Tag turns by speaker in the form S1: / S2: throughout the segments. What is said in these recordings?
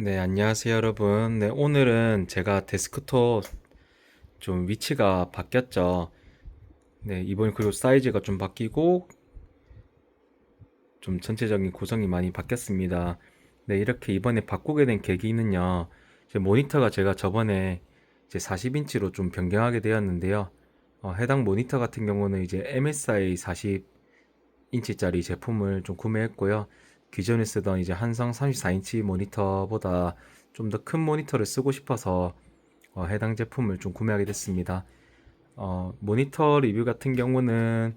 S1: 네, 안녕하세요, 여러분. 네, 오늘은 제가 데스크톱 좀 위치가 바뀌었죠. 네, 이번 그리고 사이즈가 좀 바뀌고 좀 전체적인 구성이 많이 바뀌었습니다. 네, 이렇게 이번에 바꾸게 된 계기는요. 이제 모니터가 제가 저번에 이제 40인치로 좀 변경하게 되었는데요. 해당 모니터 같은 경우는 이제 MSI 40인치짜리 제품을 좀 구매했고요. 기존에 쓰던 이제 한성 34인치 모니터보다 좀 더 큰 모니터를 쓰고 싶어서 해당 제품을 좀 구매하게 됐습니다. 모니터 리뷰 같은 경우는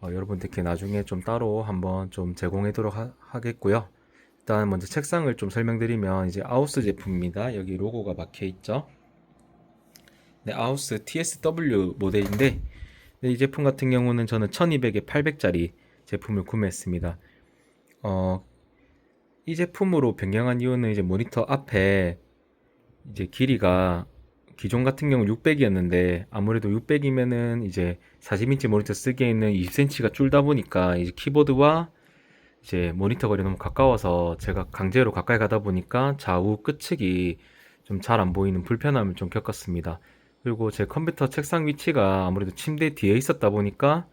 S1: 여러분들께 나중에 좀 따로 한번 좀 제공하도록 하겠고요. 일단 먼저 책상을 좀 설명드리면 이제 아우스 제품입니다. 여기 로고가 박혀 있죠. 네, 아우스 TSW 모델인데 네, 이 제품 같은 경우는 저는 1200에 800짜리 제품을 구매했습니다. 어, 이 제품으로 변경한 이유는 이제 모니터 앞에 이제 길이가 기존 같은 경우 600이었는데 아무래도 600이면은 이제 40인치 모니터 쓰기에는 20cm가 줄다 보니까 이제 키보드와 이제 모니터 거리 너무 가까워서 제가 강제로 가까이 가다 보니까 좌우 끝측이 좀 잘 안 보이는 불편함을 좀 겪었습니다. 그리고 제 컴퓨터 책상 위치가 아무래도 침대 뒤에 있었다 보니까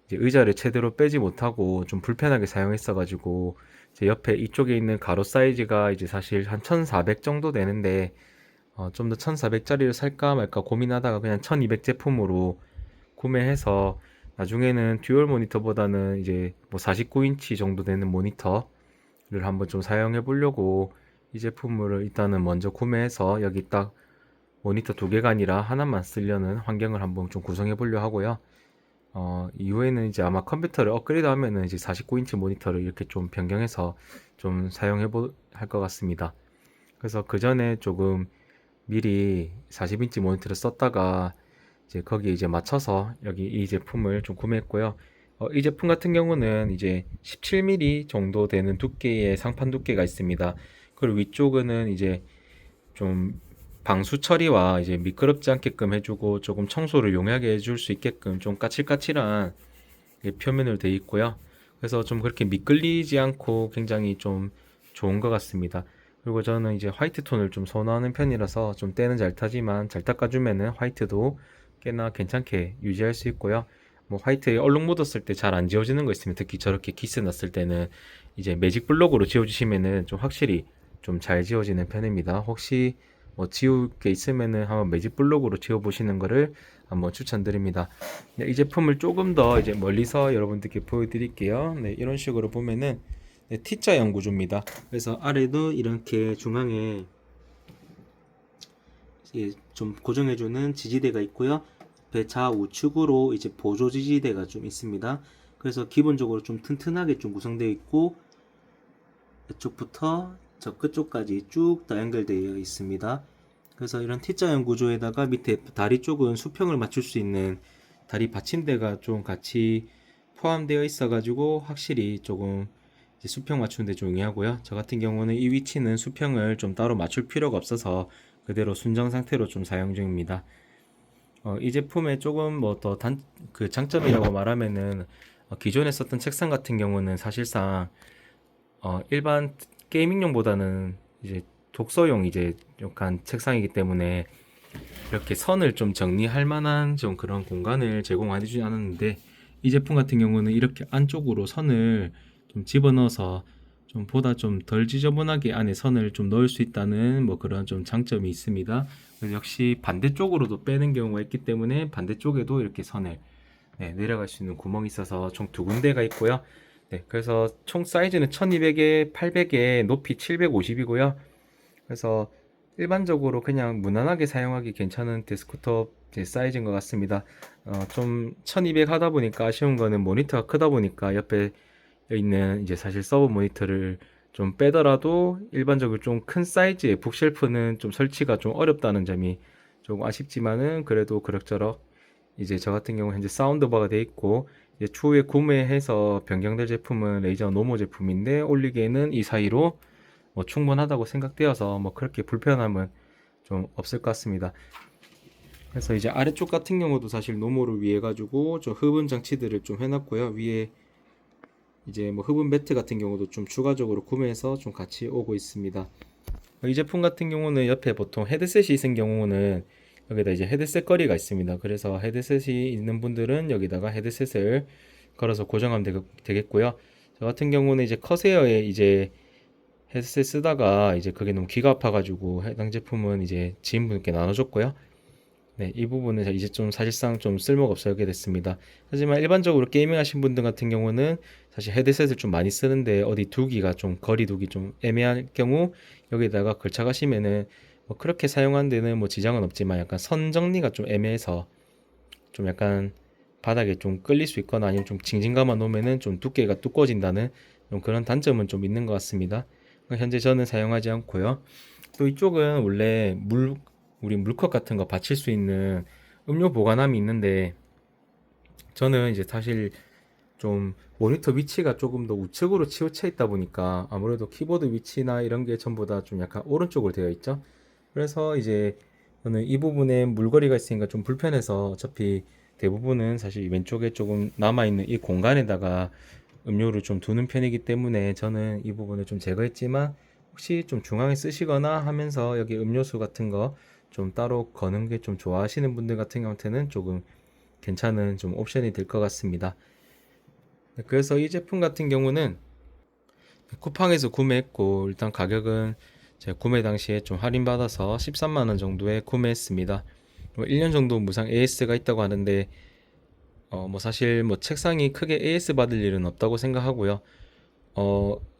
S1: 이제 의자를 제대로 빼지 못하고 좀 불편하게 사용했어가지고 제 옆에 이쪽에 있는 가로 사이즈가 이제 사실 한 1400 정도 되는데 좀 더 1400짜리를 살까 말까 고민하다가 그냥 1200 제품으로 구매해서 나중에는 듀얼 모니터보다는 이제 뭐 49인치 정도 되는 모니터를 한번 좀 사용해 보려고 이 제품을 일단은 먼저 구매해서 여기 딱 모니터 두 개가 아니라 하나만 쓰려는 환경을 한번 좀 구성해 보려 하고요. 이후에는 이제 아마 컴퓨터를 업그레이드 하면은 이제 49인치 모니터를 이렇게 좀 변경해서 좀 할 것 같습니다. 그래서 그 전에 조금 미리 40인치 모니터를 썼다가 이제 거기에 이제 맞춰서 여기 이 제품을 좀 구매했고요. 이 제품 같은 경우는 이제 17mm 정도 되는 두께의 상판 두께가 있습니다. 그리고 위쪽은 이제 좀 방수 처리와 이제 미끄럽지 않게끔 해주고 조금 청소를 용이하게 해줄 수 있게끔 좀 까칠까칠한 표면으로 되어 있고요. 그래서 좀 그렇게 미끌리지 않고 굉장히 좀 좋은 것 같습니다. 그리고 저는 이제 화이트 톤을 좀 선호하는 편이라서 좀 때는 잘 타지만 잘 닦아주면은 화이트도 꽤나 괜찮게 유지할 수 있고요. 뭐 화이트에 얼룩 묻었을 때 잘 안 지워지는 거 있으면 특히 저렇게 기스 났을 때는 이제 매직 블록으로 지워주시면은 좀 확실히 좀 잘 지워지는 편입니다. 혹시 뭐 지울 게 있으면은 한번 매직 블록으로 지워보시는 거를 한번 추천드립니다. 네, 이 제품을 조금 더 이제 멀리서 여러분들께 보여드릴게요. 네, 이런 식으로 보면은 네, T자형 구조입니다. 그래서 아래도 이렇게 중앙에 좀 고정해주는 지지대가 있고요. 옆에 좌우측으로 이제 보조 지지대가 좀 있습니다. 그래서 기본적으로 좀 튼튼하게 좀 구성되어 있고 이쪽부터 저 끝쪽까지 쭉 다 연결되어 있습니다. 그래서 이런 T자형 구조에다가 밑에 다리 쪽은 수평을 맞출 수 있는 다리 받침대가 좀 같이 포함되어 있어 가지고 확실히 조금 수평 맞추는데 좀 용이하고요. 저 같은 경우는 이 위치는 수평을 좀 따로 맞출 필요가 없어서 그대로 순정 상태로 좀 사용 중입니다. 이 제품의 조금 뭐 더 그 장점이라고 말하면은 기존에 썼던 책상 같은 경우는 사실상 일반 게이밍용보다는 이제 독서용 이제 약간 책상이기 때문에 이렇게 선을 좀 정리할 만한 좀 그런 공간을 제공해주지 않았는데 이 제품 같은 경우는 이렇게 안쪽으로 선을 좀 집어넣어서 좀 보다 좀 덜 지저분하게 안에 선을 좀 넣을 수 있다는 뭐 그런 좀 장점이 있습니다. 그래서 역시 반대쪽으로도 빼는 경우가 있기 때문에 반대쪽에도 이렇게 선을 내려갈 수 있는 구멍이 있어서 총 두 군데가 있고요. 네, 그래서 총 사이즈는 1200에 800에 높이 750이고요. 그래서 일반적으로 그냥 무난하게 사용하기 괜찮은 데스크톱 사이즈인 것 같습니다. 좀 1200 하다 보니까 아쉬운 거는 모니터가 크다 보니까 옆에 있는 이제 사실 서브 모니터를 좀 빼더라도 일반적으로 좀 큰 사이즈의 북쉘프는 좀 설치가 좀 어렵다는 점이 조금 아쉽지만은 그래도 그럭저럭 이제 저 같은 경우 현재 사운드바가 돼 있고 이제 추후에 구매해서 변경될 제품은 레이저 노모 제품인데 올리기에는 이 사이로 뭐 충분하다고 생각되어서 뭐 그렇게 불편함은 좀 없을 것 같습니다. 그래서 이제 아래쪽 같은 경우도 사실 노모를 위해 가지고 좀 흡음 장치들을 좀 해놨고요. 위에 이제 뭐 흡음 매트 같은 경우도 좀 추가적으로 구매해서 좀 같이 오고 있습니다. 이 제품 같은 경우는 옆에 보통 헤드셋이 있는 경우는 여기다 이제 헤드셋 거리가 있습니다. 그래서 헤드셋이 있는 분들은 여기다가 헤드셋을 걸어서 고정하면 되겠고요. 저 같은 경우는 이제 커세어에 이제 헤드셋 쓰다가 이제 그게 너무 귀가 아파가지고 해당 제품은 이제 지인분께 나눠줬고요. 네, 이 부분은 이제 좀 사실상 좀 쓸모가 없게 됐습니다. 하지만 일반적으로 게이밍 하신 분들 같은 경우는 사실 헤드셋을 좀 많이 쓰는데 어디 두기가 좀 거리 두기 좀 애매할 경우 여기다가 걸쳐 가시면은 뭐 그렇게 사용하는 데는 뭐 지장은 없지만 약간 선 정리가 좀 애매해서 좀 약간 바닥에 좀 끌릴 수 있거나 아니면 좀 징징 감아 놓으면은 좀 두께가 두꺼워진다는 좀 그런 단점은 좀 있는 것 같습니다. 현재 저는 사용하지 않고요. 또 이쪽은 원래 우리 물컵 같은 거 받칠 수 있는 음료 보관함이 있는데 저는 이제 사실 좀 모니터 위치가 조금 더 우측으로 치우쳐 있다 보니까 아무래도 키보드 위치나 이런 게 전부 다 좀 약간 오른쪽으로 되어 있죠. 그래서 이제 저는 이 부분에 물거리가 있으니까 좀 불편해서 어차피 대부분은 사실 왼쪽에 조금 남아있는 이 공간에다가 음료를 좀 두는 편이기 때문에 저는 이 부분을 좀 제거했지만 혹시 좀 중앙에 쓰시거나 하면서 여기 음료수 같은 거 좀 따로 거는 게 좀 좋아하시는 분들 같은 경우한테는 조금 괜찮은 좀 옵션이 될 것 같습니다. 그래서 이 제품 같은 경우는 쿠팡에서 구매했고 일단 가격은 제가 구매 당시에 좀 할인받아서 13만 원 정도에 구매했습니다. 1년 정도 무상 AS가 있다고 하는데 뭐 사실 뭐 책상이 크게 AS 받을 일은 없다고 생각하고요.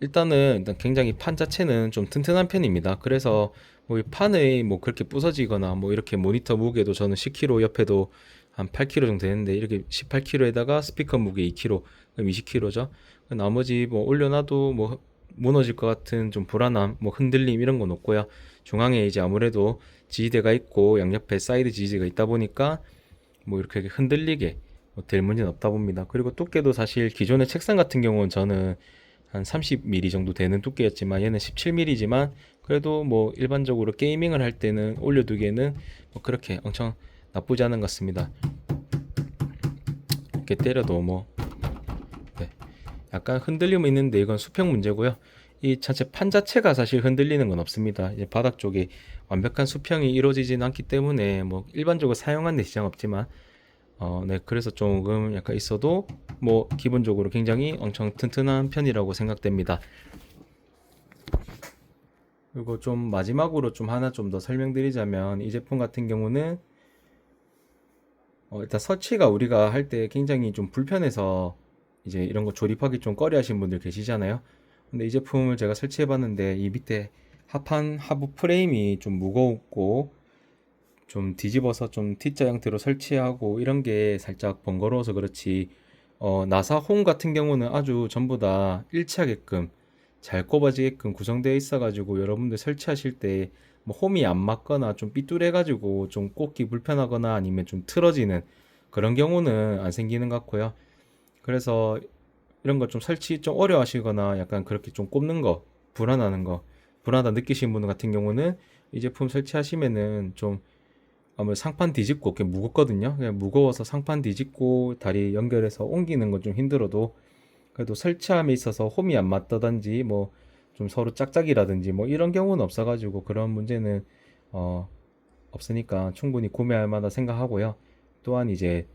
S1: 일단 굉장히 판 자체는 좀 튼튼한 편입니다. 그래서 뭐이 판이 뭐 그렇게 부서지거나 뭐 이렇게 모니터 무게도 저는 10kg 옆에도 한 8kg 정도 되는데 이렇게 18kg에다가 스피커 무게 2kg, 그럼 20kg죠. 나머지 뭐 올려놔도 뭐 무너질 것 같은 좀 불안함, 뭐 흔들림 이런 건 없고요. 중앙에 이제 아무래도 지지대가 있고 양옆에 사이드 지지대가 있다 보니까 뭐 이렇게 흔들리게 뭐될 문제는 없다 봅니다. 그리고 두께도 사실 기존의 책상 같은 경우는 저는 한 30mm 정도 되는 두께였지만 얘는 17mm지만 그래도 뭐 일반적으로 게이밍을 할 때는 올려두기에는 뭐 그렇게 엄청 나쁘지 않은 것 같습니다. 이렇게 때려도 뭐 네, 약간 흔들림은 있는데 이건 수평 문제고요. 이 전체 판 자체가 사실 흔들리는 건 없습니다. 이제 바닥 쪽에 완벽한 수평이 이루어지진 않기 때문에 뭐 일반적으로 사용하는 데 지장 없지만 네, 그래서 조금 약간 있어도 뭐 기본적으로 굉장히 엄청 튼튼한 편이라고 생각됩니다. 그리고 좀 마지막으로 좀 하나 좀 더 설명드리자면 이 제품 같은 경우는 일단 설치가 우리가 할 때 굉장히 좀 불편해서 이제 이런 거 조립하기 좀 꺼려 하시는 분들 계시잖아요. 근데 이 제품을 제가 설치해 봤는데 이 밑에 하판 하부 프레임이 좀 무겁고 좀 뒤집어서 좀 T자 형태로 설치하고 이런 게 살짝 번거로워서 그렇지 나사 홈 같은 경우는 아주 전부 다 일치하게끔 잘 꼽아지게끔 구성되어 있어 가지고 여러분들 설치하실 때 뭐 홈이 안 맞거나 좀 삐뚤해 가지고 좀 꽂기 불편하거나 아니면 좀 틀어지는 그런 경우는 안 생기는 것 같고요. 그래서 이런 거 좀 설치 좀 어려워 하시거나 약간 그렇게 좀 꼽는 거 불안하는 거 불안하다 느끼시는 분 같은 경우는 이 제품 설치하시면은 좀 아무래도 상판 뒤집고 꽤 무겁거든요. 그냥 무거워서 상판 뒤집고 다리 연결해서 옮기는 건 좀 힘들어도 그래도 설치함에 있어서 홈이 안 맞다든지 뭐 좀 서로 짝짝이라든지 뭐 이런 경우는 없어가지고 그런 문제는 어 없으니까 충분히 구매할 만하다 생각하고요. 또한 이제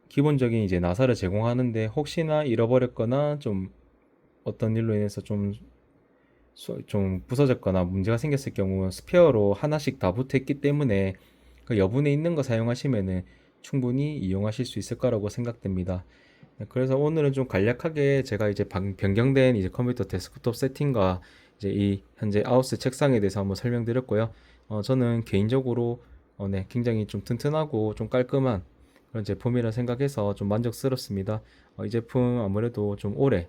S1: 기본적인 이제 나사를 제공하는데 혹시나 잃어버렸거나 좀 어떤 일로 인해서 좀 부서졌거나 문제가 생겼을 경우 스페어로 하나씩 다 붙어 있기 때문에 그 여분에 있는 거 사용하시면은 충분히 이용하실 수 있을 거라고 생각됩니다. 네, 그래서 오늘은 좀 간략하게 제가 이제 변경된 이제 컴퓨터 데스크톱 세팅과 이제 이 현재 아우스 책상에 대해서 한번 설명드렸고요. 저는 개인적으로 네, 굉장히 좀 튼튼하고 좀 깔끔한 그런 제품이라 생각해서 좀 만족스럽습니다. 이 제품 아무래도 좀 오래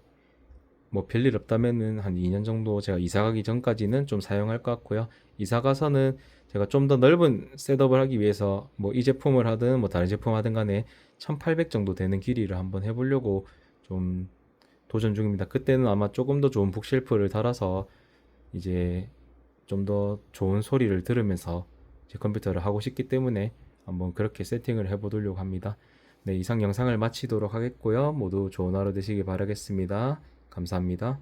S1: 뭐 별일 없다면은 한 2년 정도 제가 이사 가기 전까지는 좀 사용할 것 같고요. 이사 가서는 제가 좀 더 넓은 셋업을 하기 위해서 뭐 이 제품을 하든 뭐 다른 제품 하든 간에 1800 정도 되는 길이를 한번 해보려고 좀 도전 중입니다. 그때는 아마 조금 더 좋은 북쉘프를 달아서 이제 좀 더 좋은 소리를 들으면서 제 컴퓨터를 하고 싶기 때문에 한번 그렇게 세팅을 해보려고 합니다. 네, 이상 영상을 마치도록 하겠고요. 모두 좋은 하루 되시기 바라겠습니다. 감사합니다.